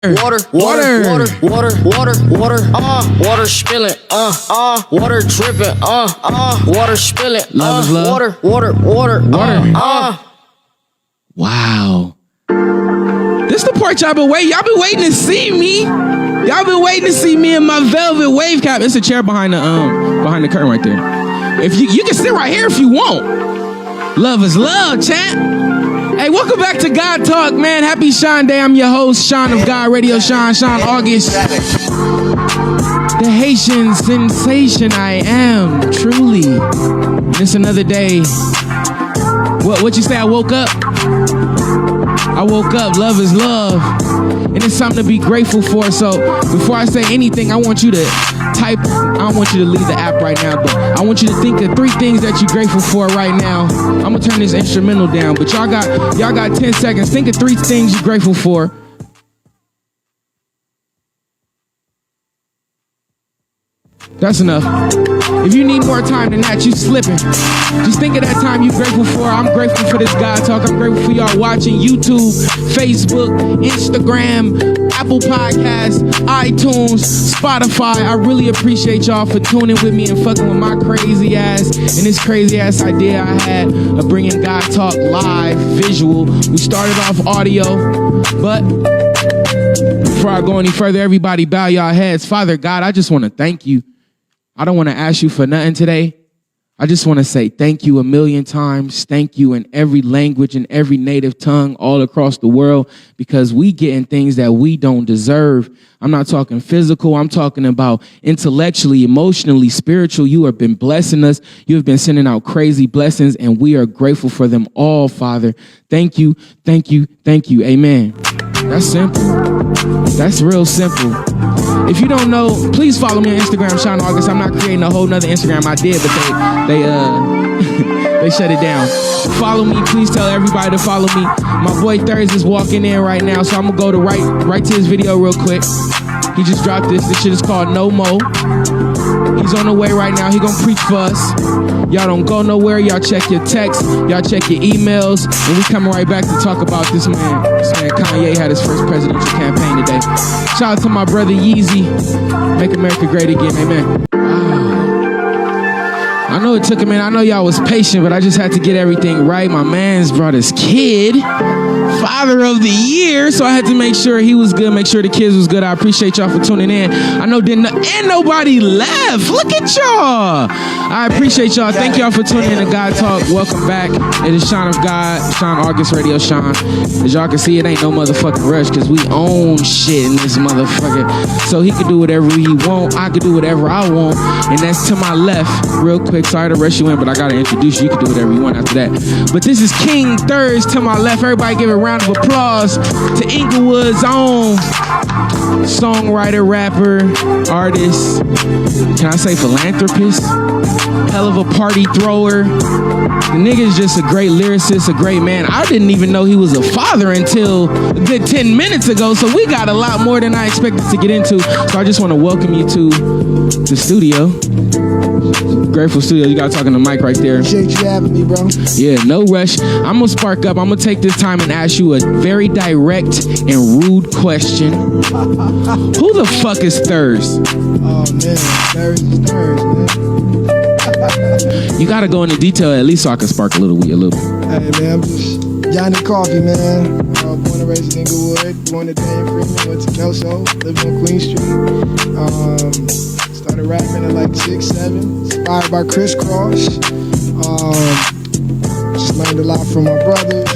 Water spilling, water dripping, water spilling, love is love. Water. Wow. This the part y'all been waiting to see me. Y'all been waiting to see me in my velvet wave cap. It's a chair behind the curtain right there. If you can sit right here if you want. Love is love, chat. Hey, welcome back to God Talk, man. Happy Sean Day. I'm your host, Sean of God Radio, Sean August. The Haitian sensation I am, truly. It's another day. What you say? I woke up. Love is love. And it's something to be grateful for. So before I say anything, I want you to type. I don't want you to leave the app right now, but I want you to think of 3 things that you're grateful for right now. I'm gonna turn this instrumental down, but y'all got 10 seconds. Think of 3 things you're grateful for. That's enough. If you need more time than that, you slipping. Just think of that time you're grateful for. I'm grateful for this God Talk. I'm grateful for y'all watching YouTube, Facebook, Instagram, Apple Podcasts, iTunes, Spotify. I really appreciate y'all for tuning with me and fucking with my crazy ass and this crazy ass idea I had of bringing God Talk live, visual. We started off audio, but before I go any further, everybody bow y'all heads. Father God, I just want to thank you. I don't want to ask you for nothing today. I just want to say thank you a million times. Thank you in every language and every native tongue all across the world, because we getting things that we don't deserve. I'm not talking physical. I'm talking about intellectually, emotionally, spiritual. You have been blessing us. You have been sending out crazy blessings, and we are grateful for them all, Father. Thank you. Thank you. Thank you. Amen. That's simple. That's real simple. If you don't know, please follow me on Instagram, Sean August. I'm not creating a whole nother Instagram. I did, but they shut it down. Follow me. Please tell everybody to follow me. My boy Thurs is walking in right now, so I'm gonna go to right to his video real quick. He just dropped this. This shit is called No Mo. He's on the way right now. He gonna preach for us. Y'all don't go nowhere. Y'all check your texts. Y'all check your emails. And we coming right back to talk about this man. This man Kanye had his first presidential campaign today. Shout out to my brother Yeezy. Make America great again. Amen. I know it took a minute. I know y'all was patient, but I just had to get everything right. My man's brought his kid. Father of the year, so I had to make sure he was good, make sure the kids was good. I appreciate y'all for tuning in. I know ain't nobody left. Look at y'all. I appreciate y'all. Thank y'all for tuning in to God Talk. Welcome back. It is Sean of God, Sean August Radio Sean. As y'all can see, it ain't no motherfucking rush, because we own shit in this motherfucker. So he can do whatever he want. I can do whatever I want. And that's to my left. Real quick, sorry to rush you in, but I gotta introduce you. You can do whatever you want after that. But this is King Thurs to my left. Everybody give a round of applause to Inglewood's own songwriter, rapper, artist, can I say philanthropist? Hell of a party thrower. The nigga's just a great lyricist, a great man. I didn't even know he was a father until a good 10 minutes ago, so we got a lot more than I expected to get into. So I just want to welcome you to the studio. Grateful Studio. You got talking to Mike right there. Appreciate you having me, bro. Yeah, no rush. I'm going to spark up. I'm going to take this time and ask you a very direct and rude question. Who the fuck is Thurs? Oh, man. Thurs is Thurs, man. You got to go into detail at least so I can spark a little bit. Hey, man, I'm just Johnny Coffee, man. Born and raised in Inglewood. Born in Dan Freeman. Went to Kelso. Lived on Queen Street. Started rapping at like 6, 7. Inspired by Criss Cross. Just learned a lot from my brothers.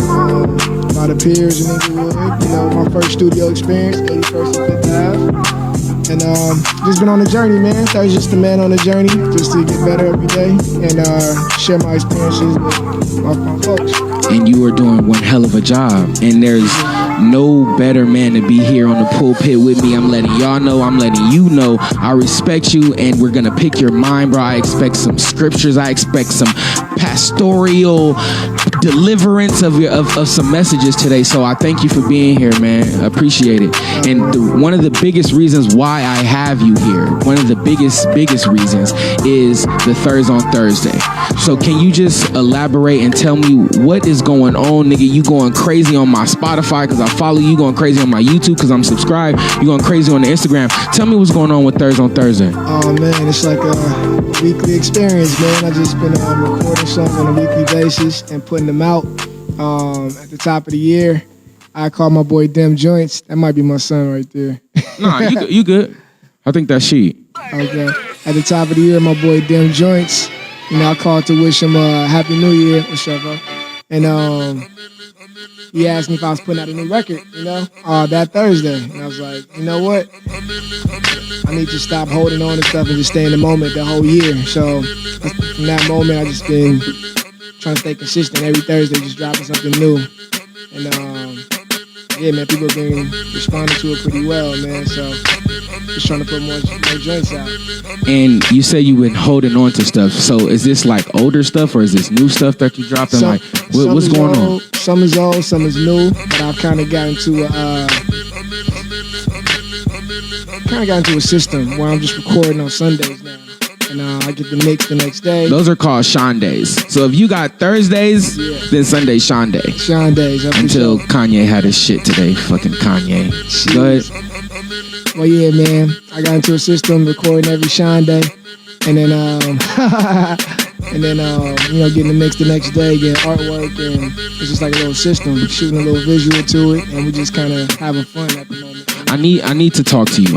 A lot of peers in Inglewood. You know, my first studio experience, 81st and 5th Ave. And just been on a journey, man. I was just a man on a journey, just to get better every day and share my experiences with my folks. And you are doing one hell of a job. And there's no better man to be here on the pulpit with me. I'm letting y'all know. I'm letting you know. I respect you, and we're going to pick your mind, bro. I expect some scriptures. I expect some pastoral deliverance of some messages today. So I thank you for being here, man. I appreciate it. And one of the biggest reasons why I have you here, one of the biggest reasons is the Thurs on Thursday. So can you just elaborate and tell me what is going on, nigga? You going crazy on my Spotify because I follow you, going crazy on my YouTube because I'm subscribed, you going crazy on the Instagram. Tell me what's going on with Thurs on Thursday. Oh man, it's like a weekly experience, man. I just been recording songs on a weekly basis and putting them out. At the top of the year, I call my boy Dem Joints. That might be my son right there. Nah, you good. I think that's she. Okay. At the top of the year, my boy Dem Joints. You know, I called to wish him a Happy New Year. What's up, bro? And he asked me if I was putting out a new record, you know, that Thursday. And I was like, you know what? I need to stop holding on to stuff and just stay in the moment the whole year. So from that moment, I just been trying to stay consistent. Every Thursday, just dropping something new. And yeah, man, people have been responding to it pretty well, man. So just trying to put more joints out. And you say you've been holding on to stuff. So is this like older stuff or is this new stuff that you dropping? Like, what's going on? Some is old, some is new. But I've kind of gotten to a system where I'm just recording on Sundays now. And I get the mix the next day. Those are called Sean Days. So if you got Thursdays, then Sunday's Sean Day. Sean Days. Until Kanye had his shit today. Fucking Kanye. Jeez. Go ahead. Well, yeah, man. I got into a system recording every Sean Day. And then, you know, getting the mix the next day, getting artwork. And it's just like a little system, shooting a little visual to it. And we just kind of having fun at the moment. I need to talk to you.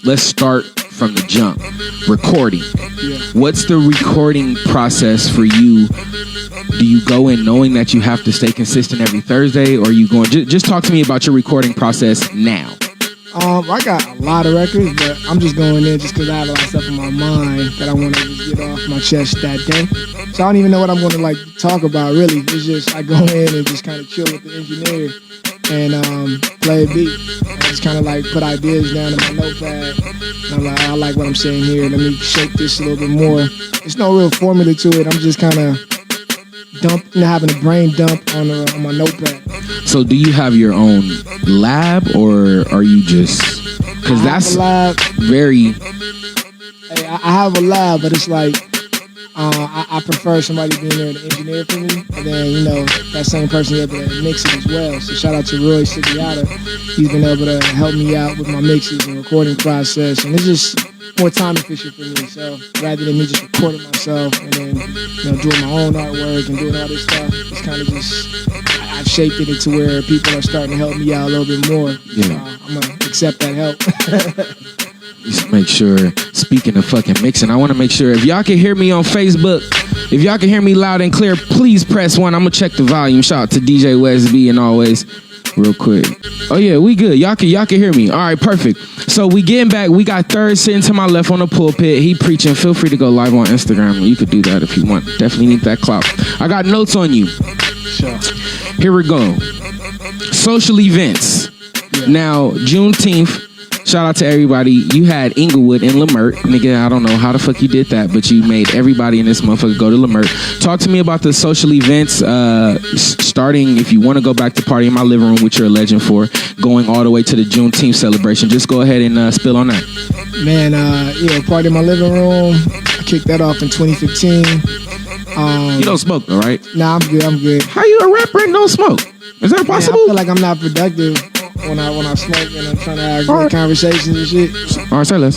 Let's start from the jump. Recording. Yeah. What's the recording process for you? Do you go in knowing that you have to stay consistent every Thursday, or are you going? Just talk to me about your recording process now. I got a lot of records, but I'm just going in just because I have a lot of stuff in my mind that I want to just get off my chest that day. So I don't even know what I'm going to like talk about really. It's just I go in and just kind of chill with the engineer and play a beat. I just kind of like put ideas down in my notepad. And I'm like, I like what I'm saying here. Let me shape this a little bit more. There's no real formula to it. I'm just kind of having a brain dump on my notepad. So do you have your own lab, or are you just... Because that's very... Hey, I have a lab, but it's like I prefer somebody being there to engineer for me, and then, you know, that same person able to mix it as well. So shout out to Roy Sigiata. He's been able to help me out with my mixes and recording process, and it's just more time efficient for me. So rather than me just recording myself and then, you know, doing my own artwork and doing all this stuff, it's kind of just, I've shaped it into where people are starting to help me out a little bit more. Yeah. I'm going to accept that help. Just make sure, speaking of fucking mixing, I want to make sure if y'all can hear me on Facebook, if y'all can hear me loud and clear, please press 1. I'm going to check the volume. Shout out to DJ Wes B and always. Real quick. Oh yeah, we good. Y'all can hear me. All right, perfect. So we getting back. We got Third sitting to my left on the pulpit. He preaching. Feel free to go live on Instagram. You could do that if you want. Definitely need that clout. I got notes on you. Sure. Here we go. Social events. Yeah. Now, Juneteenth. Shout out to everybody. You had Inglewood and Lamert. Nigga, I don't know how the fuck you did that, but you made everybody in this motherfucker go to Lamert. Talk to me about the social events, starting, if you want to go back to Party in My Living Room, which you're a legend for, going all the way to the Juneteenth celebration. Just go ahead and spill on that. Man, yeah, Party in My Living Room. I kicked that off in 2015. You don't smoke though, right? Nah, I'm good. How you a rapper and don't smoke? Is that possible? Man, I feel like I'm not productive when I smoke and I'm trying to have great conversations and shit. All right, say less.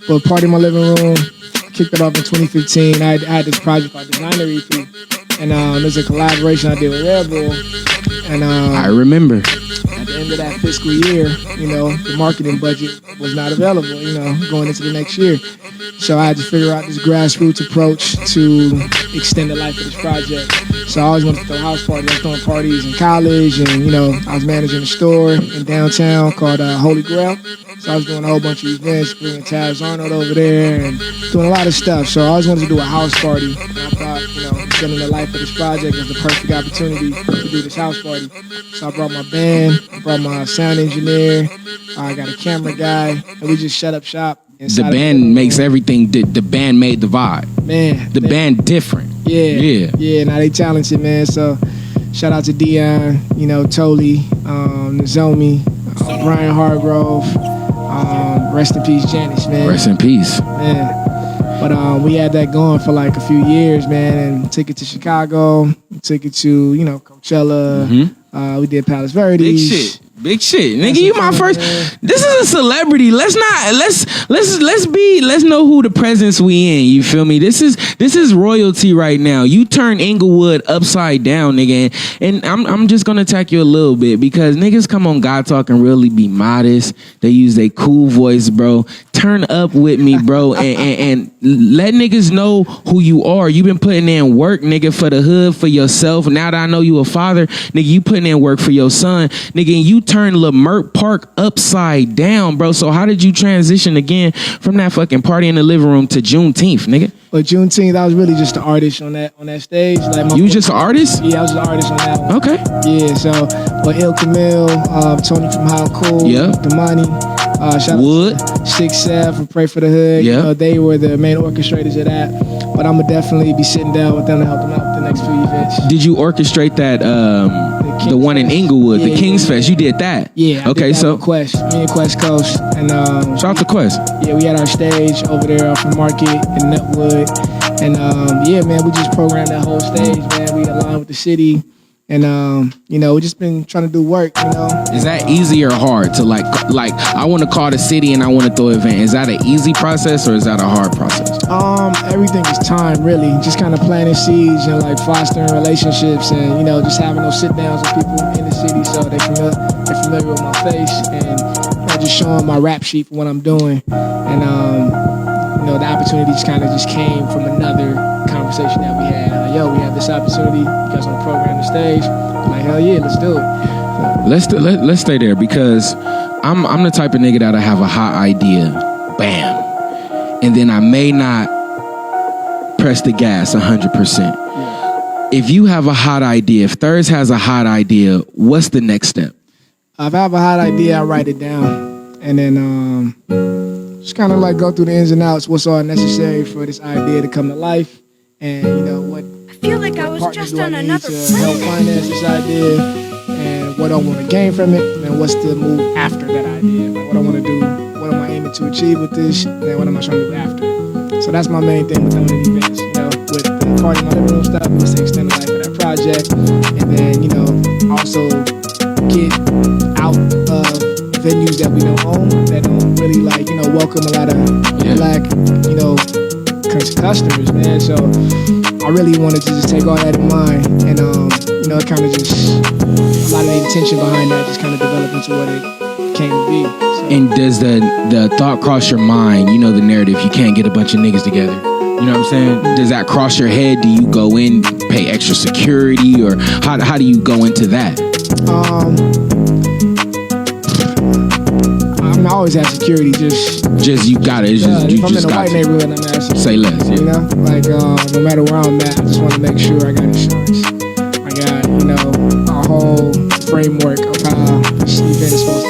But Party in My Living Room, I kicked it off in 2015. I had this project called Designer EP, and there's a collaboration I did with Red Bull. And I remember. At the end of that fiscal year, you know, the marketing budget was not available, you know, going into the next year. So I had to figure out this grassroots approach to extend the life of this project. So I always wanted to throw house parties. I was throwing parties in college, and, you know, I was managing a store in downtown called Holy Grail. So I was doing a whole bunch of events, bringing Taz Arnold over there and doing a lot of stuff. So I always wanted to do a house party. And I thought, you know, extending the life of this project was the perfect opportunity to do this house party. So I brought my band, I brought my sound engineer, I got a camera guy, and we just set up shop The band makes everything. The band made the vibe. Man, the band different. Yeah. Now they talented, man. So shout out to Dion, Toli, Nozomi, Brian Hargrove. Rest in peace, Janice, man. Rest in peace, man. But we had that going for like a few years, man, and took it to Chicago, took it to Coachella. Mm-hmm. We did Palos Verdes. Big shit, nigga. You my first. This is a celebrity. Let's know who the presence we in. You feel me? This is royalty right now. You turn Inglewood upside down, nigga. And I'm just gonna attack you a little bit because niggas come on God Talk and really be modest. They use their cool voice, bro. Turn up with me, bro, and let niggas know who you are. You been putting in work, nigga, for the hood, for yourself. Now that I know you a father, nigga, you putting in work for your son, nigga, and you turn Lamert Park upside down, bro. So how did you transition again from that fucking party in the living room to Juneteenth, nigga? Well, Juneteenth, I was really just an artist on that stage. Like you just an artist? Yeah, I was an artist on that one. Okay. Yeah, so but Il Camille, Tony from How Cool, Damani, shout Wood, out to 6 for Pray for the Hood. Yeah. They were the main orchestrators of that. But I'm gonna definitely be sitting down with them to help them out with the next few events. Did you orchestrate that? The one in Inglewood, the King's Fest. You did that. Yeah. Okay, so me and Quest Coast, and shout out to Quest. Yeah, we had our stage over there off the Market in Nutwood, and yeah, man, we just programmed that whole stage, man. We aligned with the city, and we just been trying to do work, Is that easy or hard to like? I want to call the city and I want to throw an event. Is that an easy process or is that a hard process? Everything is time, really. Just kind of planting seeds and like fostering relationships, and just having those sit downs with people in the city so they're familiar with my face, and just showing my rap sheet for what I'm doing, and the opportunity just came from another conversation that we had. Like, we have this opportunity. You guys want to program the stage? I'm like, hell yeah, let's do it. Let's stay there because I'm the type of nigga that'll have a hot idea, bam, and then I may not press the gas 100%. Yeah. If you have a hot idea, if Thurs has a hot idea, what's the next step? If I have a hot idea, I write it down, and then just kind of like go through the ins and outs, what's all necessary for this idea to come to life, and what I feel like I was just on another to help finance this idea, and what I want to gain from it, and what's the move after that idea. Like what I want to do, what am I aiming to achieve with this, and then what am I trying to do after. So that's my main thing with doing the events, with the party in my living room stuff, is to extend the life of that project, and then also get out of venues that we don't own, that don't really welcome a lot of black, customers, man. So I really wanted to just take all that in mind, and it kind of just a lot of the intention behind that just kind of developed into what it came to be. So. And does the thought cross your mind? The narrative, you can't get a bunch of niggas together. You know what I'm saying? Does that cross your head? Do you go in, pay extra security, or how do you go into that? I always have security. Just you got it. If I'm in a white neighborhood, I'm asking. Say less. Yeah. No matter where I'm at, I just want to make sure I got insurance. I got a whole framework of how this event is supposed to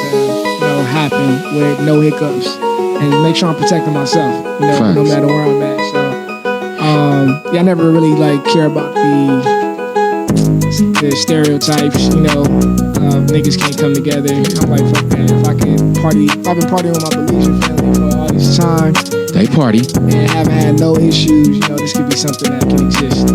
happen with no hiccups, and make sure I'm protecting myself. No matter where I'm at. So I never really care about the stereotypes, niggas can't come together. I'm like, fuck that. If I've been partying with my Belizean family for all this time. They party. And haven't had no issues, this could be something that can exist, I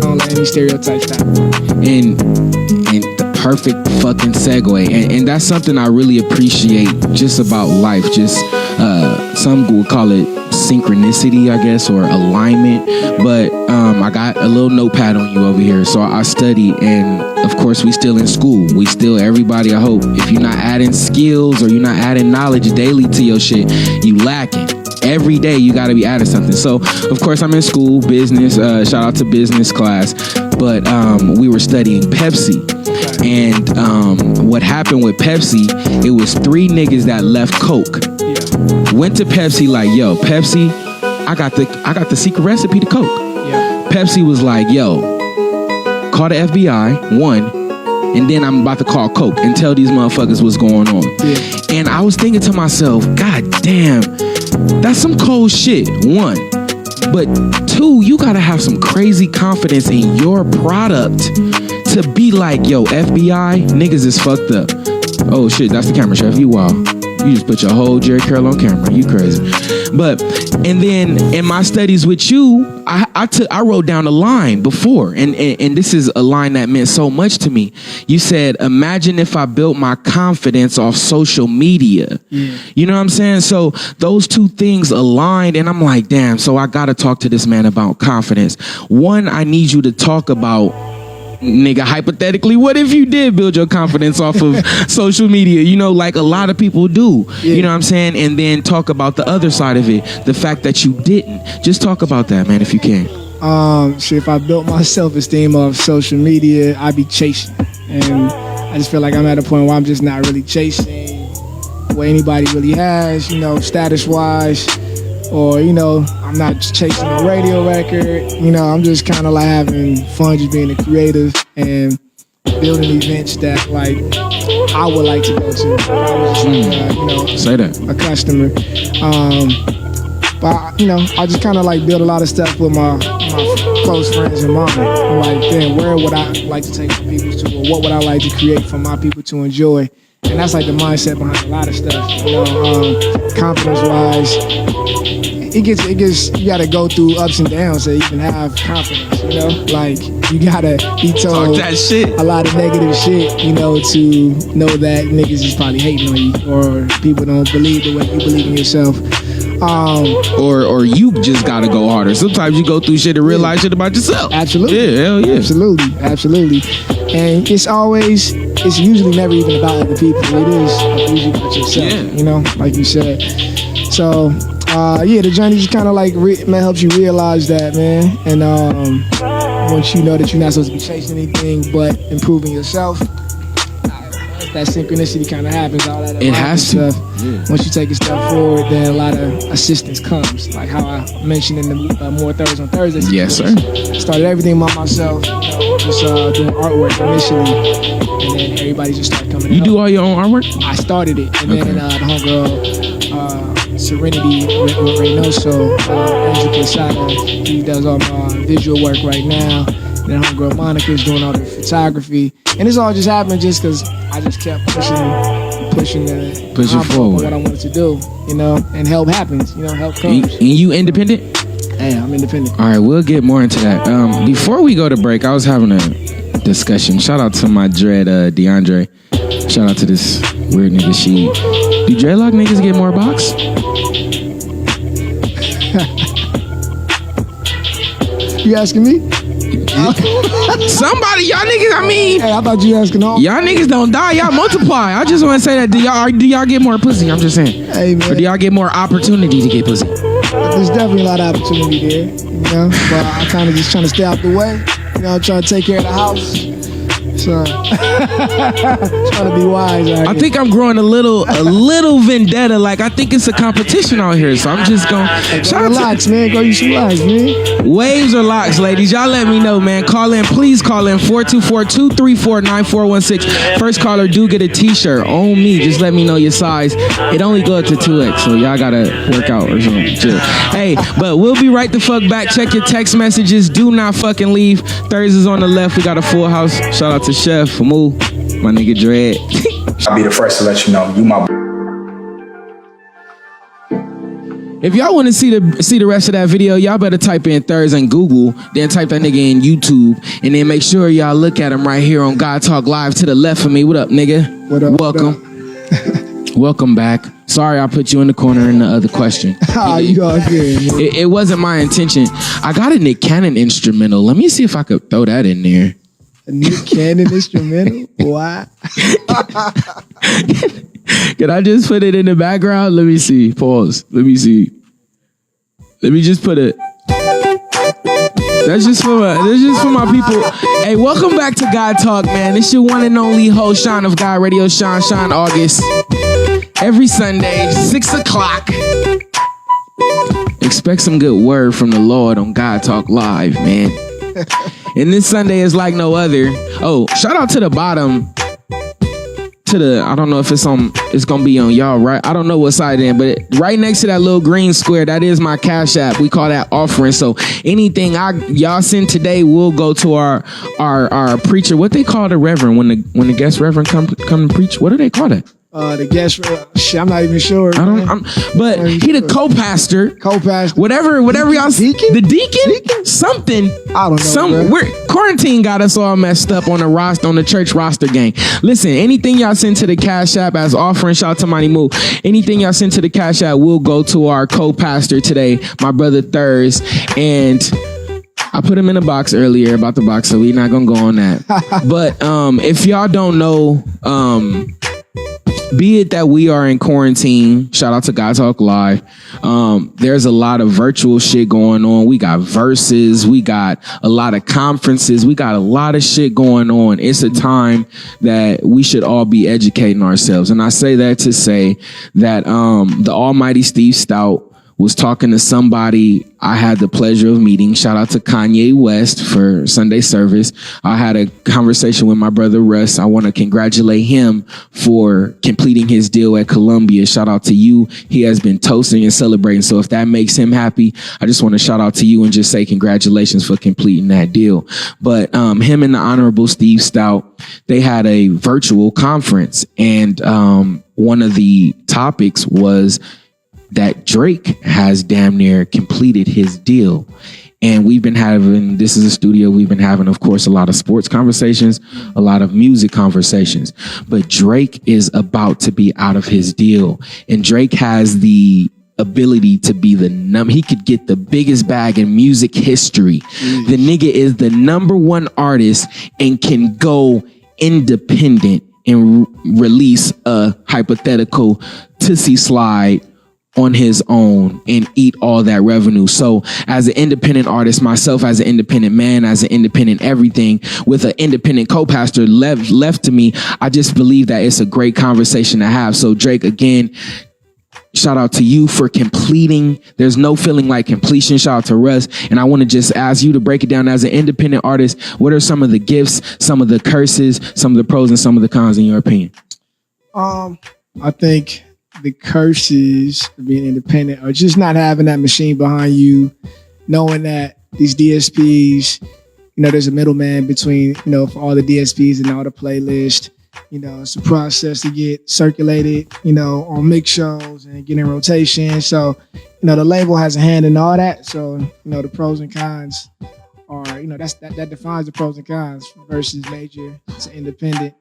don't let any stereotypes stop. And the perfect fucking segue. And that's something I really appreciate just about life. Just, some would call it synchronicity, I guess, or alignment. But I got a little notepad on you over here, so I studied, and of course we still in school. We still, everybody, I hope, if you're not adding skills or you're not adding knowledge daily to your shit, you lacking. Every day you got to be adding something. So of course I'm in school, business, shout out to business class, but we were studying Pepsi. And what happened with Pepsi, it was 3 niggas that left Coke. Went to Pepsi like, yo, Pepsi, I got the secret recipe to Coke. Yeah. Pepsi was like, yo, call the FBI, 1, and then I'm about to call Coke and tell these motherfuckers what's going on. Yeah. And I was thinking to myself, God damn, That's some cold shit, one. But two, you gotta have some crazy confidence in your product to be like, yo, FBI, niggas is fucked up. Oh shit, that's the camera, Chef. You wild. You just put your whole Jerry Curl on camera. You crazy. But, and then in my studies with you, I wrote down a line before, and this is a line that meant so much to me. You said, imagine if I built my confidence off social media. Yeah. You know what I'm saying? So those two things aligned, and I'm like, damn, so I got to talk to this man about confidence. One, I need you to talk about, nigga, hypothetically, what if you did build your confidence off of social media, you know, like a lot of people do, you know what I'm saying? And then talk about the other side of it, the fact that you didn't. Just talk about that, man, if you can. Shit, if I built my self-esteem off social media, I'd be chasing. And I just feel like I'm at a point where I'm just not really chasing what anybody really has, you know, status-wise. Or, you know, I'm not just chasing a radio record. You know, I'm just kind of like having fun just being a creative and building events that, like, I would like to go to. I was just like, you know, say that. A customer. But, you know, I just kind of like build a lot of stuff with my close friends and mom. I'm like, damn, where would I like to take my people to? Or what would I like to create for my people to enjoy? And that's like the mindset behind a lot of stuff, you know, confidence-wise. It gets, you gotta go through ups and downs so you can have confidence, you know? Like, you gotta be told that shit. A lot of negative shit, you know, to know that niggas is probably hating on you or people don't believe the way you believe in yourself. Or you just gotta go harder. Sometimes you go through shit and realize shit about yourself. Absolutely. Yeah, hell yeah. Absolutely. And it's usually never even about other people. It is usually about yourself, you know, like you said. So, the journey just kind of like helps you realize that, man. And once you know that you're not supposed to be chasing anything but improving yourself, that synchronicity kind of happens. All that it has to. Once you take a step forward, then a lot of assistance comes. Like how I mentioned in the More Thirds on Thursdays. Yes, sir. Started everything by myself, just doing artwork initially, and then everybody just started coming. You do all your own artwork? I started it, and then the homegirl Serenity Reynoso, Angel Quesada, he does all my visual work right now. Then homegirl Monica's doing all the photography, and this all just happened just because I just kept pushing forward what I wanted to do, you know, and help happens, you know, help comes. And you independent? Yeah, I'm independent. All right, we'll get more into that. Before we go to break, I was having a discussion. Shout out to my dread, DeAndre. Shout out to this weird nigga Sheed. Do dreadlock niggas get more box? You asking me? Somebody, y'all niggas, I mean. Hey, I thought you asking all. Y'all niggas don't die, y'all multiply. I just want to say that, do y'all get more pussy? I'm just saying. Hey, man. Or do y'all get more opportunity to get pussy? There's definitely a lot of opportunity there, you know. But I'm kind of just trying to stay out the way. You know, trying to take care of the house. So, trying to be wise. I think I'm growing a little vendetta. Like I think it's a competition out here. So I'm just going. Shout out locks, man. Go use some locks, man. Waves or locks, ladies. Y'all let me know, man. Call in, please call in 424-234-9416. First caller do get a T-shirt on me. Just let me know your size. It only go up to 2X, so y'all gotta work out or something. Chill. Hey, but we'll be right the fuck back. Check your text messages. Do not fucking leave. Thursdays on the left. We got a full house. Shout out to Chef Moo, my nigga Dread. I'll be the first to let you know you my. If y'all want to see the rest of that video, y'all better type in Thurs in Google, then type that nigga in YouTube, and then make sure y'all look at him right here on God Talk Live to the left of me. What up, nigga? What up? Welcome. What up? Welcome back. Sorry I put you in the corner in the other question. You got good. It wasn't my intention. I got a Nick Cannon instrumental. Let me see if I could throw that in there. A Nick Cannon instrumental? Why? Can I just put it in the background? Let me see. Pause. Let me see. Let me just put it. That's just for my people. Hey, welcome back to God Talk, man. It's your one and only host, Sean of God Radio, Sean August. Every Sunday, 6 o'clock. Expect some good word from the Lord on God Talk Live, man. And this Sunday is like no other. Oh, shout out to the bottom to the, I don't know if it's gonna be on y'all, right? I don't know what side then, but right next to that little green square, that is my Cash App. We call that offering. So anything y'all send today will go to our preacher. What they call the reverend when the guest reverend come to preach? What do they call that? The guest, I'm not even sure. But he the co-pastor. Co-pastor. Whatever y'all. Deacon? The deacon? Something. I don't know. Quarantine got us all messed up on the church roster game. Listen, anything y'all send to the Cash App as offering, shout out to Money Move. Anything y'all send to the Cash App will go to our co-pastor today, my brother Thurs. And I put him in a box earlier about the box, so we're not gonna go on that. But if y'all don't know, be it that we are in quarantine, shout out to God Talk Live. There's a lot of virtual shit going on. We got verses, we got a lot of conferences, we got a lot of shit going on. It's a time that we should all be educating ourselves. And I say that to say that the almighty Steve Stout was talking to somebody I had the pleasure of meeting. Shout out to Kanye West for Sunday service. I had a conversation with my brother Russ. I want to congratulate him for completing his deal at Columbia. Shout out to you. He has been toasting and celebrating. So if that makes him happy, I just want to shout out to you and just say congratulations for completing that deal. But him and the Honorable Steve Stout, they had a virtual conference. And one of the topics was that Drake has damn near completed his deal. And we've been having, this is a studio, we've been having, of course, a lot of sports conversations, a lot of music conversations. But Drake is about to be out of his deal. And Drake has the ability to be he could get the biggest bag in music history. The nigga is the #1 artist and can go independent and release a hypothetical Tootsie Slide on his own and eat all that revenue. So as an independent artist, myself as an independent man, as an independent everything, with an independent co-pastor left to me, I just believe that it's a great conversation to have. So Drake, again, shout out to you for completing. There's no feeling like completion. Shout out to Russ. And I want to just ask you to break it down as an independent artist. What are some of the gifts, some of the curses, some of the pros, and some of the cons in your opinion? I think the curses of being independent are just not having that machine behind you, knowing that these DSPs, there's a middleman between, for all the DSPs and all the playlists. It's a process to get circulated, on mix shows and get in rotation. So, the label has a hand in all that. So, the pros and cons are, that defines the pros and cons versus major to independent.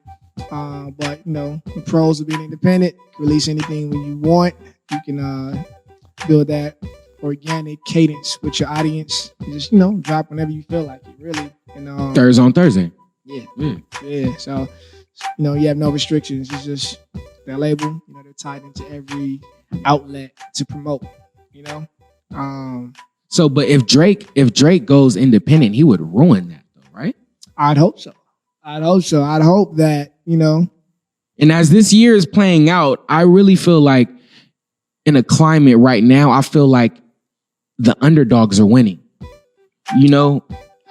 But the pros of being independent, release anything when you want. You can build that organic cadence with your audience. You just drop whenever you feel like it, really. And Thursday on Thursday. Yeah. So you have no restrictions. It's just that label. They're tied into every outlet to promote. So, but if Drake goes independent, he would ruin that, though, right? I'd hope so. I'd hope that, And as this year is playing out, I really feel like in a climate right now, I feel like the underdogs are winning.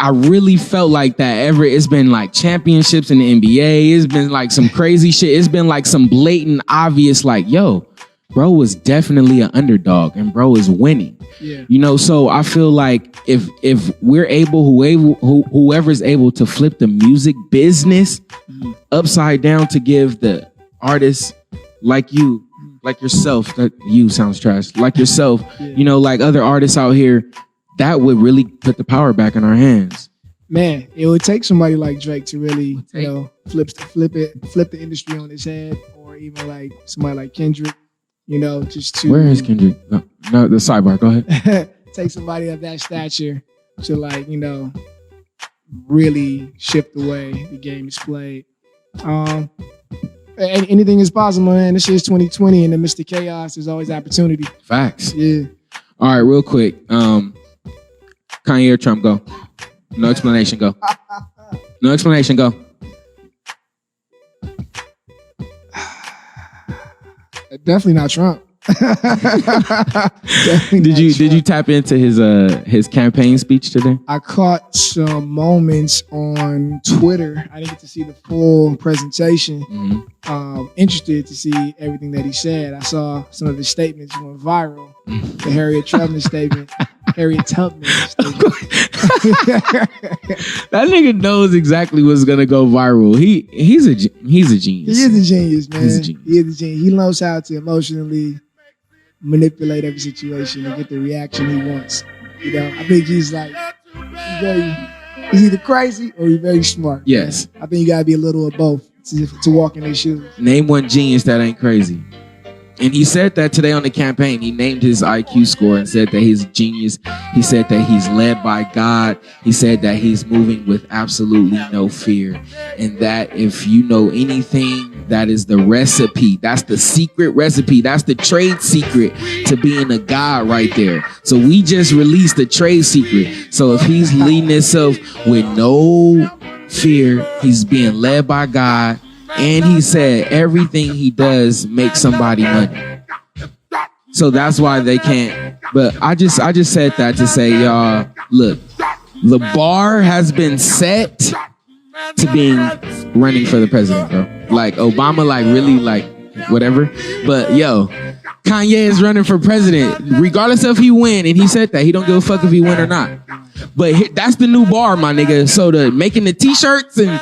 I really felt like that it's been like championships in the NBA. It's been like some crazy shit. It's been like some blatant, obvious, like, yo, bro was definitely an underdog and bro is winning. Yeah. So I feel like if we're whoever's able to flip the music business upside down to give the artists like you, like yourself, that you sounds trash, like yourself, like other artists out here, that would really put the power back in our hands. Man, it would take somebody like Drake to really, flip the industry on its head, or even like somebody like Kendrick. Just to... Where is Kendrick? No, the sidebar, go ahead. Take somebody of that stature to really shift the way the game is played. Anything is possible, man. This is 2020, and in the midst of chaos, there's always opportunity. Facts. Yeah. All right, real quick. Kanye or Trump, go. No explanation, go. No explanation, go. Definitely not Trump. Did you tap into his campaign speech today? I caught some moments on Twitter. I didn't get to see the full presentation. Interested to see everything that he said. I saw some of his statements went viral. The Harriet Tubman statement. Harriet Tubman statement. That nigga knows exactly what's gonna go viral. He's a genius. He is a genius, man. He's a genius. He is a genius. He knows how to emotionally manipulate every situation and get the reaction he wants. You know, I think he's either crazy or he's very smart. Yes. Man. I think you gotta be a little of both to walk in his shoes. Name one genius that ain't crazy. And he said that today on the campaign. He named his IQ score and said that he's a genius. He said that he's led by God. He said that he's moving with absolutely no fear. And that if you know anything, that is the recipe. That's the secret recipe. That's the trade secret to being a God right there. So we just released the trade secret. So if he's leading himself with no fear, he's being led by God. And he said everything he does makes somebody money. So that's why they can't. But I just said that to say, y'all, look, the bar has been set to being running for the president, bro. Like Obama, like really, like whatever. But yo, Kanye is running for president, regardless of if he win. And he said that he don't give a fuck if he win or not. But that's the new bar, my nigga. So the making the t-shirts and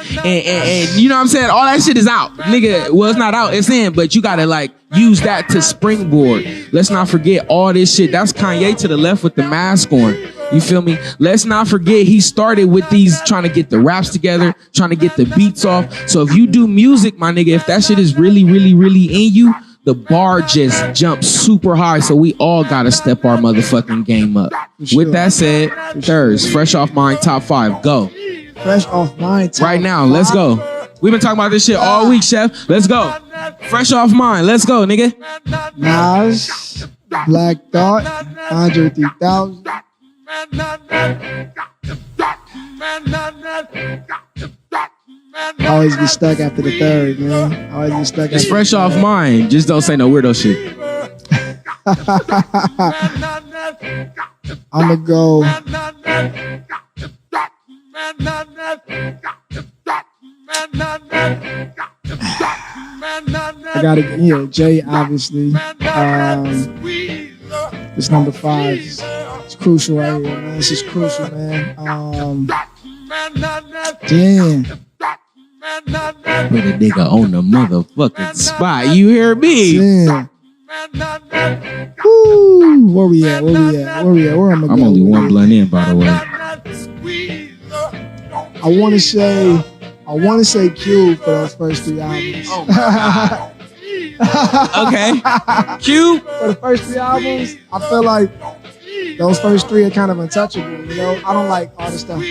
you know what I'm saying? All that shit is out. Nigga, well, it's not out, it's in, but you gotta like use that to springboard. Let's not forget all this shit. That's Kanye to the left with the mask on. You feel me? Let's not forget he started with these trying to get the raps together, trying to get the beats off. So if you do music, my nigga, if that shit is really, really, really in you, the bar just jumps super high, so we all gotta step our motherfucking game up. Sure. With that said, Thurs, Fresh Off Mind Top 5, go. Fresh Off Mind Top 5. Right now, let's go. We've been talking about this shit all week, Chef. Let's go. Fresh Off Mind, let's go, nigga. Nas, Black Thought, Andre 3000. I always get stuck after the third, man. I always get stuck. It's Fresh Off Mind. Just don't say no weirdo shit. I'ma go. I gotta, Jay, obviously. It's number 5. It's crucial right here, man. This is crucial, man. Damn. Put a nigga on the motherfucking spot. You hear me? Damn. Woo. Where we at? Where am I going? I'm only one blunt in, by the way. I want to say Cube for those first 3 albums. Oh my God. Okay. Cube. For the first 3 albums, I feel like those first 3 are kind of untouchable. You know, I don't like all the stuff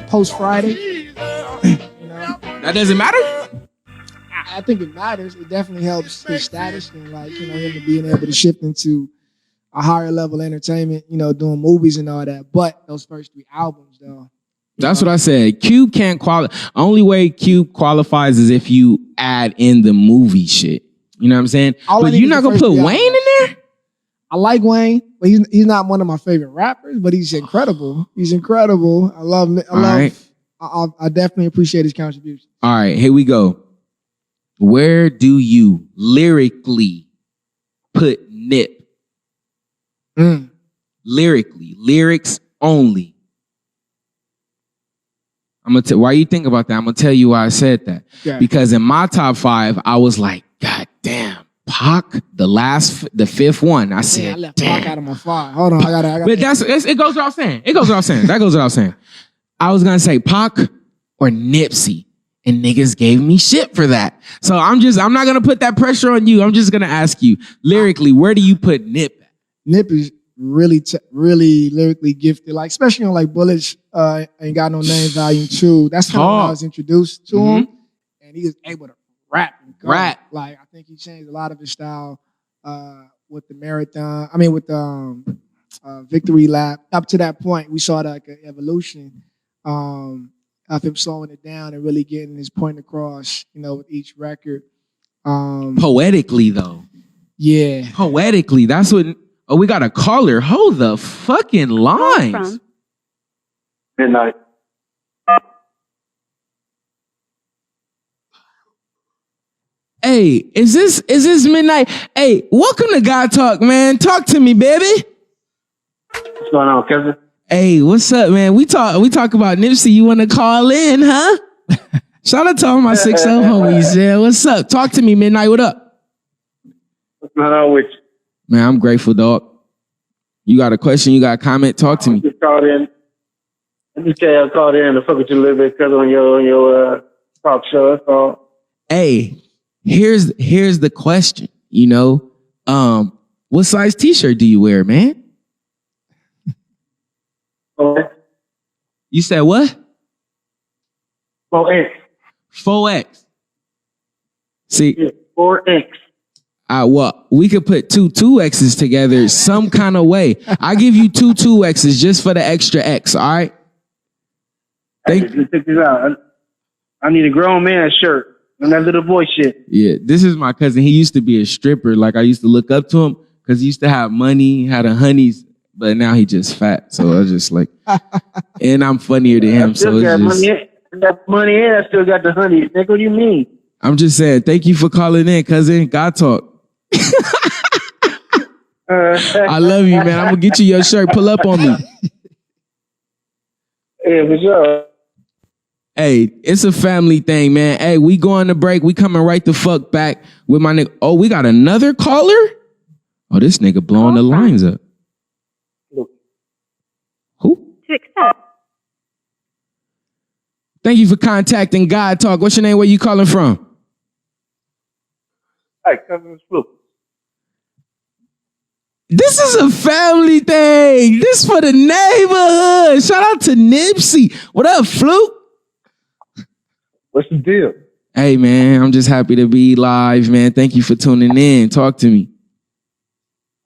post Friday. That doesn't matter? I think it matters. It definitely helps his status and him being able to shift into a higher level entertainment, doing movies and all that. But those first 3 albums, though. That's what I said. Cube can't qualify. Only way Cube qualifies is if you add in the movie shit. You know what I'm saying? But you're not going to put Wayne in there? I like Wayne, but he's not one of my favorite rappers, but he's incredible. He's incredible. I love him. I definitely appreciate his contribution. All right, here we go. Where do you lyrically put Nip? Lyrically, lyrics only. I'm gonna why you think about that? I'm gonna tell you why I said that. Yeah. Because in my top 5, I was like, God damn, Pac, the 5th one. I said, I left Pac out of my 5. Hold on, I got. But it goes without saying. That goes without saying. I was gonna say Pac or Nipsey, and niggas gave me shit for that. So I'm not gonna put that pressure on you. I'm just gonna ask you lyrically, where do you put Nip? Nip is really lyrically gifted, like especially on like Bullets, Ain't Got No Name Volume 2. That's kind of when I was introduced to him, and he was able to rap. Like I think he changed a lot of his style with the marathon. I mean, with the Victory Lap. Up to that point, we saw like an evolution of him slowing it down and really getting his point across, with each record. Poetically, though. Yeah. Poetically, that's what. Oh, we got a caller. Hold the fucking lines. From? Midnight. Hey, is this Midnight? Hey, welcome to God Talk, man. Talk to me, baby. What's going on, cousin? Hey, what's up, man? We talk about Nipsey. You want to call in, huh? Shout out to all my 6 homies. Yeah, what's up? Talk to me, Midnight. What up? What's going on with you? Man, I'm grateful, dog. You got a question? You got a comment? Talk to me. Just called in. Let me tell you, I called in to fuck with you a little bit because on your talk show. That's all. Hey, here's the question. You know, what size T-shirt do you wear, man? Okay. You said what? 4X. 4X. See, Yeah, 4X. well, we could put two 2X's together some kind of way. I give you two 2X's just for the extra X, all right? Hey, let me check this out. I need a grown man shirt and that little boy shit. Yeah, this is my cousin. He used to be a stripper. Like, I used to look up to him because he used to have money, had a honeys, but now he just fat. So I was just like, and I'm funnier than him. So it's just, I got money and I still got the honey. Nigga, what do you mean? I'm just saying, thank you for calling in, cousin. God Talk. I love you, man. I'm going to get you your shirt. Pull up on me. Yeah, for sure. Hey, it's a family thing, man. Hey, we going to break. We coming right the fuck back with my nigga. Oh, we got another caller? Oh, this nigga blowing the lines up. Who? To accept. Thank you for contacting God Talk. What's your name? Where you calling from? Hey, cousin Swoop. This is a family thing. This for the neighborhood. Shout out to Nipsey. What up, Fluke? What's the deal? Hey, man, I'm just happy to be live, man. Thank you for tuning in. Talk to me.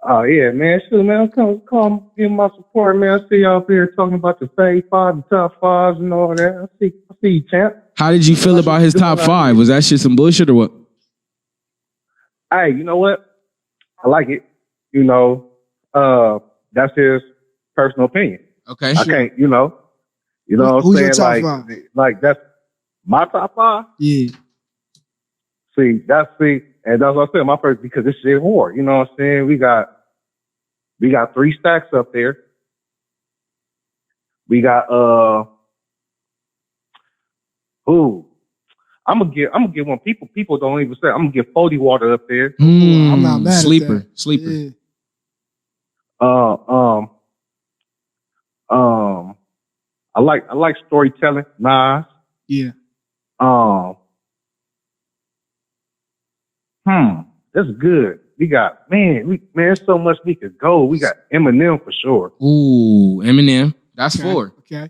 Oh, yeah, man. Shoot, man. Come give my support, man. I see y'all up here talking about the Fave 5 and top 5s and all that. I see you, champ. How did you feel about his top 5? Was that shit some bullshit or what? Hey, you know what? I like it. You know, that's his personal opinion. Okay. I can't, you know what I'm Who's saying? your top 5? Like that's my top 5. Yeah. And that's what I said, my first, because this shit hard. You know what I'm saying? We got 3 stacks up there. We got I'm gonna give one people don't even say. I'm gonna give 40 water up there. I'm not mad Sleeper. at that. Sleeper. Yeah. I like storytelling. Nas. Yeah. That's good. We got man, so much we could go. We got Eminem for sure. Ooh, Eminem. That's Okay. 4. Okay.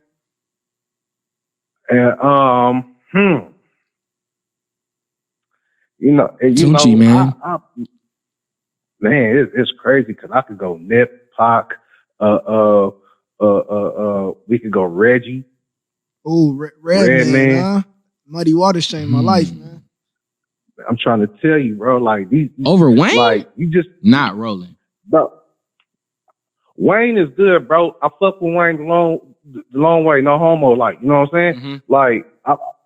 And Tunchi, man. Man, it's crazy because I could go Nip, Pac, we could go Reggie. Ooh, Red Man, huh? Muddy Waters changed my life, man. I'm trying to tell you, bro. Like these Over Wayne? like you just Not rolling. bro. Wayne is good, bro. I fuck with Wayne the long way, no homo. Like you know what I'm saying? Mm-hmm. Like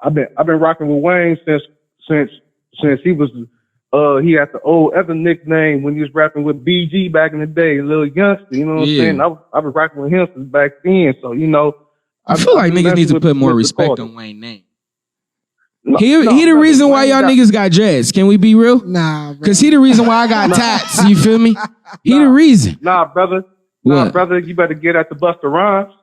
I've been rocking with Wayne since he was he had the old other nickname when he was rapping with BG back in the day, Little Youngster. You know what I'm saying? I've been rocking with him since back then. So you know, I feel like niggas need to put more respect on on Wayne's name. He the reason why y'all niggas got dreads. Can we be real? Nah, bro. Cause he the reason why I got tats. You feel me? He the reason. Nah, brother. What? Brother, you better get at the Busta Rhymes.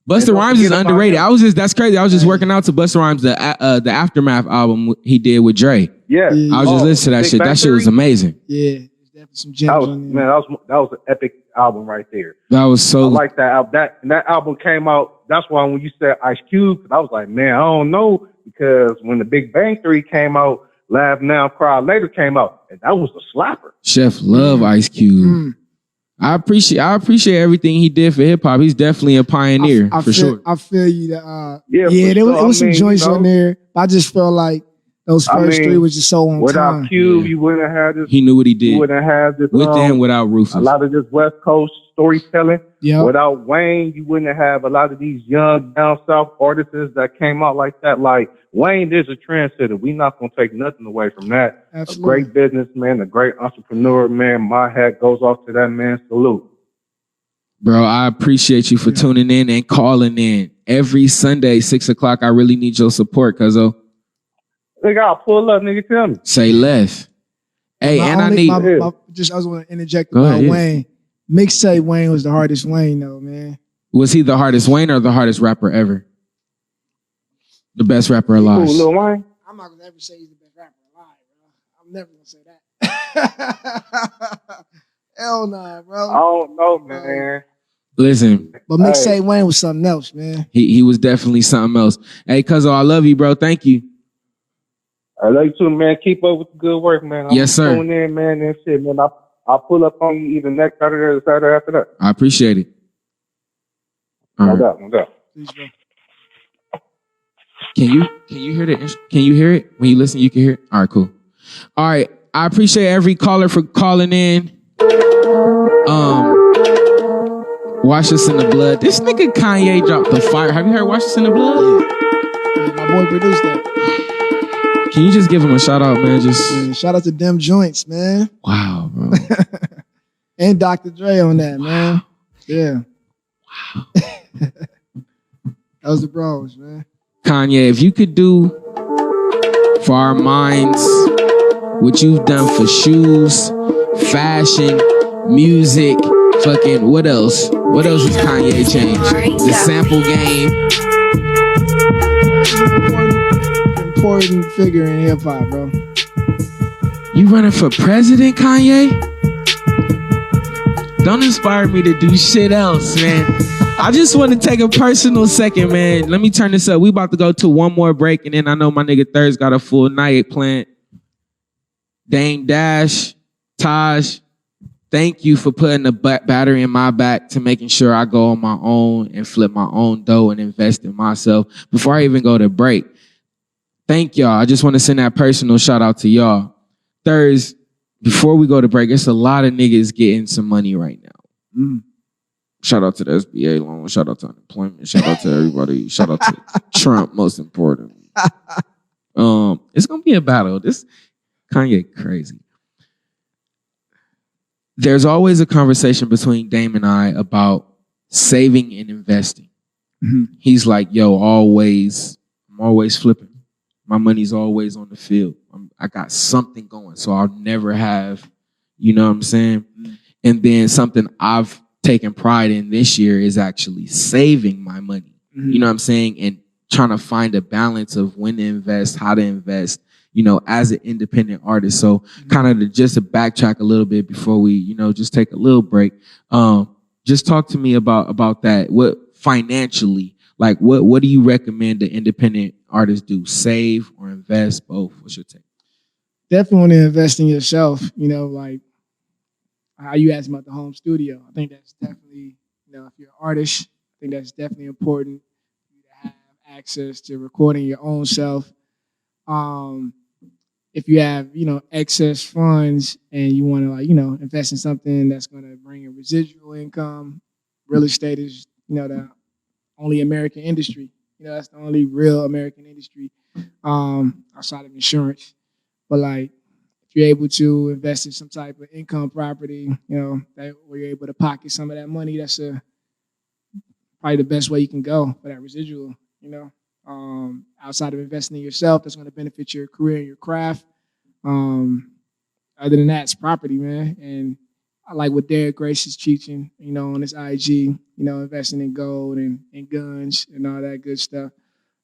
Busta Rhymes is underrated. That's crazy. I was just working out to Busta Rhymes, the Aftermath album he did with Dre. Yeah. I was just listening to that Big shit. Bang That shit was Theory? amazing. Yeah, there's definitely some gems That was on there. that was an epic album right there. That was so. I like that album. That album came out. That's why when you said Ice Cube, I was like, man, I don't know, because when the Big Bang Theory came out, Laugh Now, Cry Later came out, and that was a slapper. Chef love Ice Cube. I appreciate everything he did for hip hop. He's definitely a pioneer for sure. I feel you that Yeah, there for sure. was some I mean, joints you know, on there. I just felt like Those first three was just so on without time. Cube, you wouldn't have this. He knew what he did. You wouldn't have this. With and without Rufus. A lot of this West Coast storytelling. Yeah. Without Wayne, you wouldn't have a lot of these young down south artists that came out like that. Like Wayne is a trendsetter. We not gonna take nothing away from that. Absolutely. A great businessman, a great entrepreneur, man. My hat goes off to that man. Salute. Bro, I appreciate you for tuning in and calling in. Every Sunday, 6 o'clock, I really need your support, cuzzo. Nigga, I'll pull up, nigga, tell me. Say less. Hey, I was want to interject about Wayne. Mixtape Wayne was the hardest Wayne, though, man. Was he the hardest Wayne or the hardest rapper ever? The best rapper alive. Cool, Lil Wayne. I'm not gonna ever say he's the best rapper alive, bro. I'm never gonna say that. Hell nah, bro. I don't know, man. Listen. But Mixtape Wayne was something else, man. He was definitely something else. Hey, cuzzo, I love you, bro. Thank you. I love you too, man. Keep up with the good work, man. Yes, sir. Tune in, man, and shit, man. I'll pull up on you either next Saturday or the Saturday after that. I appreciate it. No doubt, no doubt. Please, bro. Can you hear the? Can you hear it? When you listen, you can hear it? All right, cool. All right. I appreciate every caller for calling in. Wash Us in the Blood. This nigga Kanye dropped the fire. Have you heard Wash Us in the Blood? Yeah, my boy produced that. Can you just give him a shout out, man? Just shout out to Dem Joints, man. Wow, bro. And Dr. Dre on that, man. Yeah. Wow. That was the bros, man. Kanye, if you could do for our minds what you've done for shoes, fashion, music, fucking what else? What else has Kanye changed? The sample game. Important figure in hip hop, bro. You running for president, Kanye? Don't inspire me to do shit else, man. I just want to take a personal second, man. Let me turn this up. We about to go to one more break, and then I know my nigga Thurs got a full night planned. Dame Dash, Taj, thank you for putting the battery in my back to making sure I go on my own and flip my own dough and invest in myself before I even go to break. Thank y'all. I just want to send that personal shout out to y'all. Thurs, before we go to break, it's a lot of niggas getting some money right now. Shout out to the SBA loan. Shout out to unemployment. Shout out to everybody. Shout out to Trump, most importantly. It's going to be a battle. This Kanye crazy. There's always a conversation between Dame and I about saving and investing. Mm-hmm. He's like, yo, I'm always flipping. My money's always on the field. I got something going, so I'll never have, you know what I'm saying? Mm-hmm. And then something I've taken pride in this year is actually saving my money. Mm-hmm. You know what I'm saying? And trying to find a balance of when to invest, how to invest, you know, as an independent artist. So kind of just to backtrack a little bit before we, you know, just take a little break. Just talk to me about that. What financially, like what do you recommend the independent artists do? Save or invest? Both? What's your take? Definitely want to invest in yourself, you know, like how you asked about the home studio. I think that's definitely, you know, if you're an artist, I think that's definitely important for you to have access to recording your own self. If you have, you know, excess funds and you want to, like, you know, invest in something that's going to bring a residual income, real estate is, you know, the only American industry. You know, that's the only real American industry outside of insurance. But like, if you're able to invest in some type of income property, you know, that where you're able to pocket some of that money, that's probably the best way you can go for that residual, you know. Outside of investing in yourself, that's going to benefit your career and your craft. Other than that, it's property, man. And I like what Derek Grace is teaching, you know, on his IG, you know, investing in gold and guns and all that good stuff.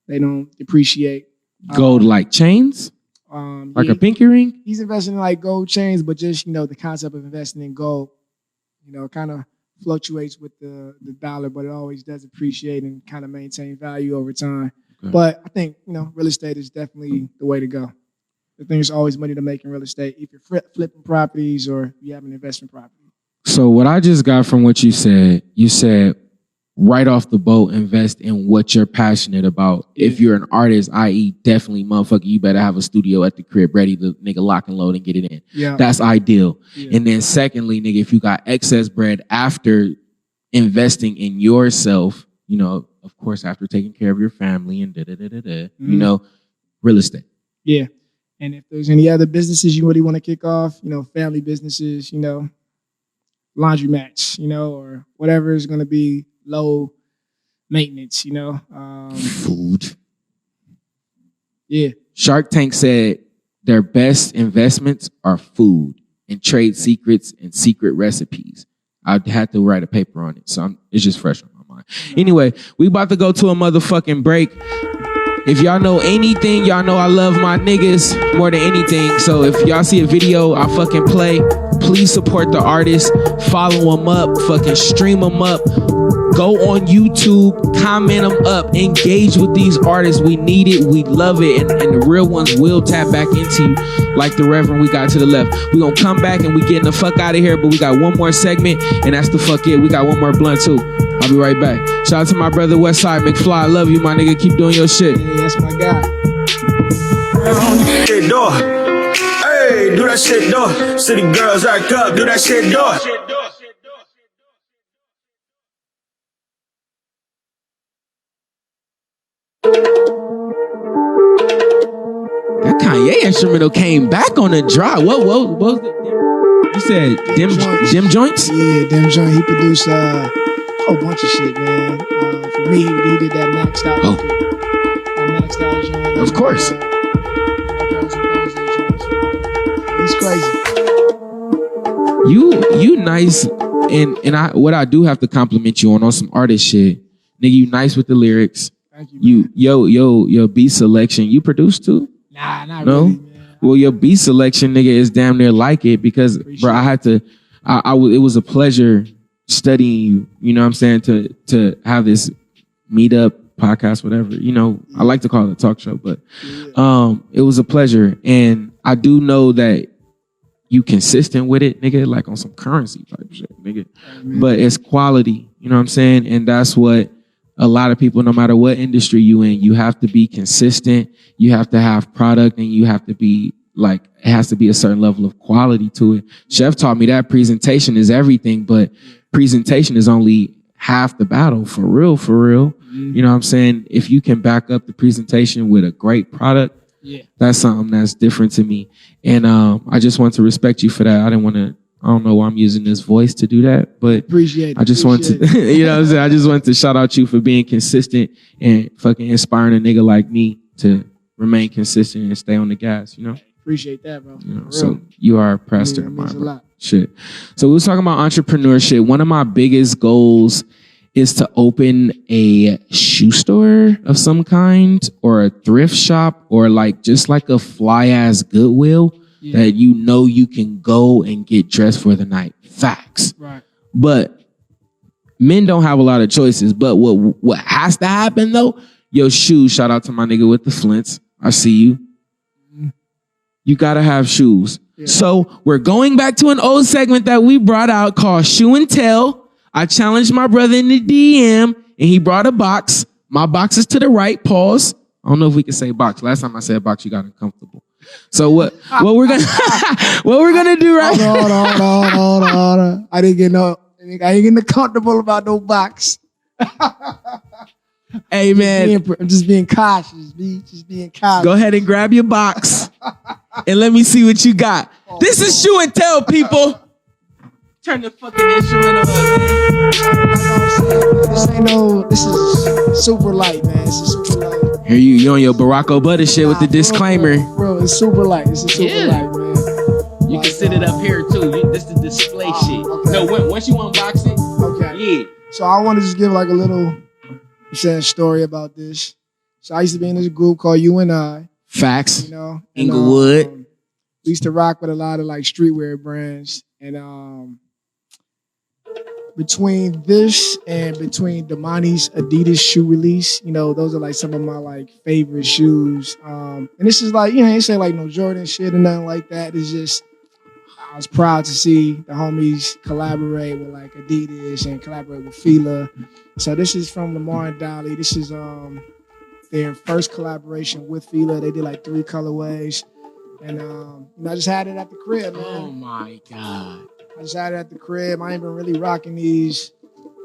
They don't depreciate. Gold like chains? Like a pinky ring? He's investing in like gold chains, but just, you know, the concept of investing in gold, you know, kind of fluctuates with the dollar, but it always does appreciate and kind of maintain value over time. Okay. But I think, you know, real estate is definitely the way to go. I think there's always money to make in real estate if you're flipping properties or you have an investment property. So what I just got from what you said right off the boat, invest in what you're passionate about. Yeah. If you're an artist, i.e. definitely, motherfucker, you better have a studio at the crib ready to nigga lock and load and get it in. Yeah. That's ideal. Yeah. And then secondly, nigga, if you got excess bread after investing in yourself, you know, of course, after taking care of your family and you know, real estate. Yeah. And if there's any other businesses you really want to kick off, you know, family businesses, you know, laundry mats, you know, or whatever is going to be low maintenance, you know. Food. Yeah. Shark Tank said their best investments are food and trade secrets and secret recipes. I had to write a paper on it, so it's just fresh on my mind. Anyway, we about to go to a motherfucking break. If y'all know anything, y'all know I love my niggas more than anything. So if y'all see a video I fucking play, please support the artist. Follow them up. Fucking stream them up. Go on YouTube. Comment them up. Engage with these artists. We need it. We love it. And the real ones will tap back into you like the Reverend we got to the left. We gonna come back and we getting the fuck out of here. But we got one more segment and that's the fuck it. We got one more blunt too. I'll be right back. Shout out to my brother Westside McFly. I love you, my nigga. Keep doing your shit. Yeah, that's my guy. Shit, door. Hey, do that shit, door. City girls act up. Do that shit, door. That Kanye instrumental came back on the drop. What was the... You said Dim Joints? Yeah, Dim Joint. He produced a whole bunch of shit, man. For me, he did that Maxed Out. Oh. That Maxed Out joint. Of course. He's crazy. You nice, and I what I do have to compliment you on some artist shit. Nigga, you nice with the lyrics. Thank you, man. Your beat selection. You produce too? Nah, not really, man. Well, your beat selection, nigga, is damn near like it because, appreciate bro, I had to. It was a pleasure studying you. You know what I'm saying, to have this meetup podcast, whatever. You know, I like to call it a talk show, but it was a pleasure, and I do know that you consistent with it, nigga, like on some currency type shit, nigga. But it's quality. You know what I'm saying, and that's what a lot of people, no matter what industry you in, you have to be consistent. You have to have product, and you have to be like, it has to be a certain level of quality to it. Chef taught me that presentation is everything, but presentation is only half the battle, for real, for real. You know what I'm saying? If you can back up the presentation with a great product, that's something that's different to me. And I just want to respect you for that. I don't know why I'm using this voice to do that, but appreciate it. I just want to, you know what I'm saying? I just want to shout out you for being consistent and fucking inspiring a nigga like me to remain consistent and stay on the gas, you know? Appreciate that, bro. You know, so you are a pastor of mine, bro. Shit. So we was talking about entrepreneurship. One of my biggest goals is to open a shoe store of some kind, or a thrift shop, or like just like a fly ass Goodwill that you know you can go and get dressed for the night. Facts. Right. But men don't have a lot of choices. But what has to happen though? Yo, shoes. Shout out to my nigga with the flints. I see you. You gotta have shoes. Yeah. So we're going back to an old segment that we brought out called Shoe and Tell. I challenged my brother in the DM, and he brought a box. My box is to the right. Pause. I don't know if we can say box. Last time I said box, you got uncomfortable. So what we're gonna do right? Hold on. I ain't getting comfortable about no box. Hey man, I'm just being cautious. Just being cautious. Go ahead and grab your box, and let me see what you got. This is Shoe and Tell, people. Turn the fucking instrumental up. This is super light, man. This is super light. Here you on your Barack Obama shit with the disclaimer. Bro, it's super light. This is super light, man. You can sit it up here too. This is display shit. Okay. No, once you unbox it, okay. Yeah. So I want to just give like a little story about this. So I used to be in this group called You and I. Facts. You know, Inglewood. We used to rock with a lot of like streetwear brands, and between this and between Damani's Adidas shoe release, you know, those are like some of my like favorite shoes. And this is like, you know, ain't say like no Jordan shit or nothing like that. It's just, I was proud to see the homies collaborate with like Adidas and collaborate with Fila. So this is from Lamar and Dolly. This is their first collaboration with Fila. They did like 3 colorways. And I just had it at the crib, man. Oh my God. I just had it at the crib. I ain't been really rocking these.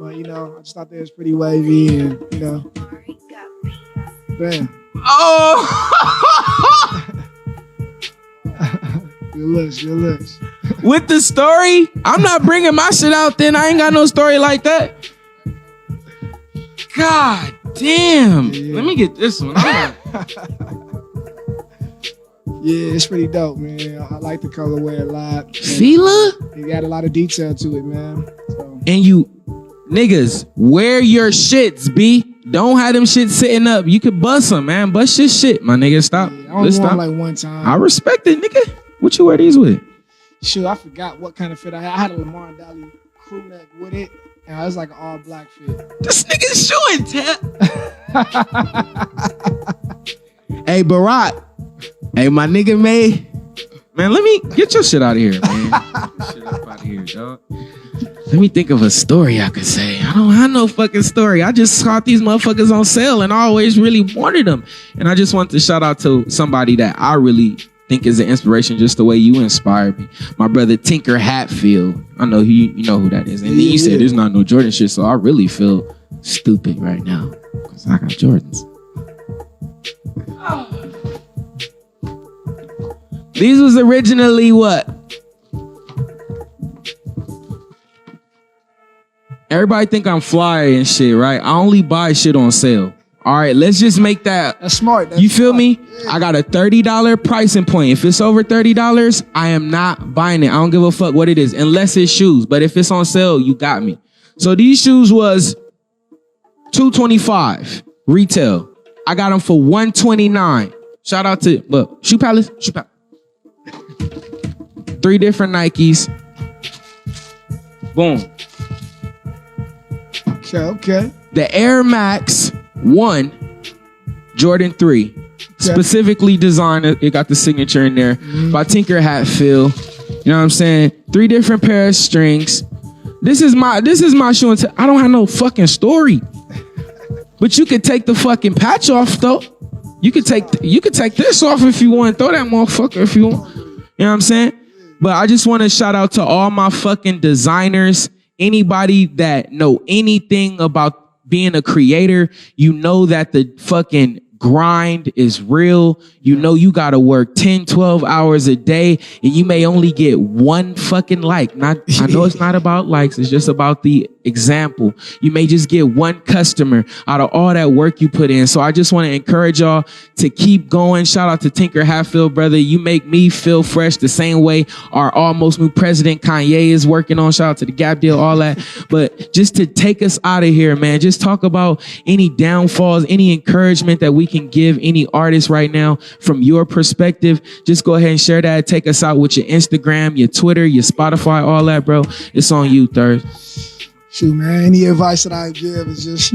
But I just thought they was pretty wavy and bam. Oh Good looks. with the story, I'm not bringing my shit out then. I ain't got no story like that. God damn. Yeah. Let me get this one. Yeah, it's pretty dope, man. I like the colorway a lot. Fila? It got a lot of detail to it, man. So. And you niggas, wear your shits, B. Don't have them shit sitting up. You could bust them, man. Bust your shit, my nigga. Stop. Yeah, I only Let's wore stop. them like one time. I respect it, nigga. What you wear these with? Shoot, I forgot what kind of fit I had. I had a Lamar and Dolly crew neck with it, and it was like an all black fit. This nigga's showing tap. Hey, Barack. Hey, my nigga May. Man, let me get your shit out of here, man. Get your shit up out of here, dog. Let me think of a story I could say. I don't have no fucking story. I just caught these motherfuckers on sale and I always really wanted them. And I just want to shout out to somebody that I really think is an inspiration, just the way you inspired me. My brother Tinker Hatfield. I know you know who that is. And then you said there's not no Jordan shit, so I really feel stupid right now because I got Jordans. These was originally what? Everybody think I'm fly and shit, right? I only buy shit on sale. All right, let's just make that. That's smart. You feel me? I got a $30 pricing point. If it's over $30, I am not buying it. I don't give a fuck what it is, unless it's shoes. But if it's on sale, you got me. So these shoes was $225 retail. I got them for $129. Shout out to Shoe Palace. 3 different Nikes. Boom. Okay. The Air Max 1 Jordan 3. Specifically designed, it got the signature in there by Tinker Hatfield. You know what I'm saying? 3 different pair of strings. This is my shoe and I don't have no fucking story. But you could take the fucking patch off though. You could take this off if you want. Throw that motherfucker if you want. You know what I'm saying? But I just want to shout out to all my fucking designers. Anybody that know anything about being a creator, you know that the fucking grind is real. You know you gotta work 10, 12 hours a day and you may only get 1 fucking like. I know it's not about likes, it's just about the example. You may just get 1 customer out of all that work you put in. So I just want to encourage y'all to keep going. Shout out to Tinker Hatfield, brother. You make me feel fresh the same way our almost new president Kanye is working on. Shout out to the Gap deal, all that. But just to take us out of here, man, just talk about any downfalls, any encouragement that we can give any artist right now from your perspective. Just go ahead and share that. Take us out with your Instagram, your Twitter, your Spotify, all that, bro. It's on you, Third. Shoot, man, any advice that I give is just,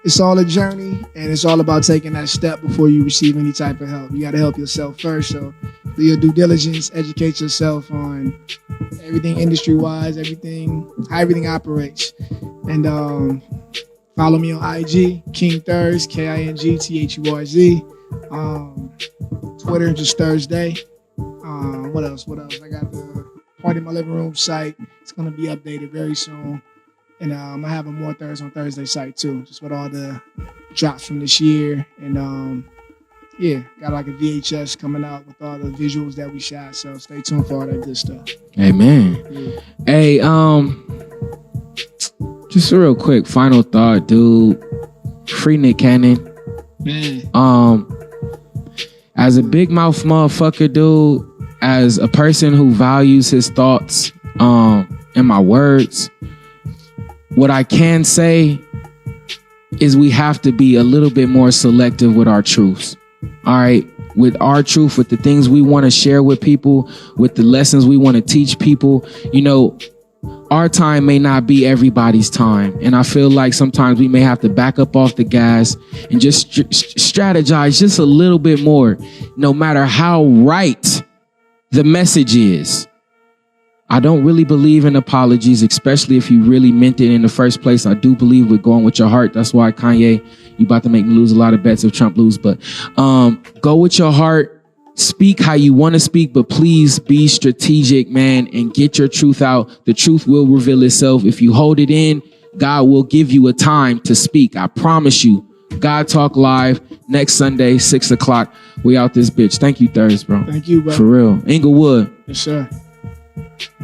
it's all a journey and it's all about taking that step before you receive any type of help. You got to help yourself first. So do your due diligence, educate yourself on everything industry-wise, how everything operates. And follow me on IG, King Thurs, KINGTHURZ. Twitter, just Thursday. What else? I got the Party in My Living Room site. It's going to be updated very soon. And I have a More Thurs on Thursday site too, just with all the drops from this year. And got like a VHS coming out with all the visuals that we shot. So stay tuned for all that good stuff. Amen. Yeah. Hey, just a real quick final thought, dude. Free Nick Cannon. Man. As a big mouth motherfucker, dude, as a person who values his thoughts, and my words, what I can say is we have to be a little bit more selective with our truths. All right. With our truth, with the things we want to share with people, with the lessons we want to teach people, our time may not be everybody's time. And I feel like sometimes we may have to back up off the gas and just strategize just a little bit more, no matter how right the message is. I don't really believe in apologies, especially if you really meant it in the first place. I do believe with going with your heart. That's why, Kanye, you about to make me lose a lot of bets if Trump lose. But go with your heart. Speak how you want to speak, but please be strategic, man, and get your truth out. The truth will reveal itself. If you hold it in, God will give you a time to speak. I promise you. God Talk Live next Sunday, 6 o'clock. We out this bitch. Thank you, Thurs, bro. Thank you, bro. For real. Inglewood. Yes, sir.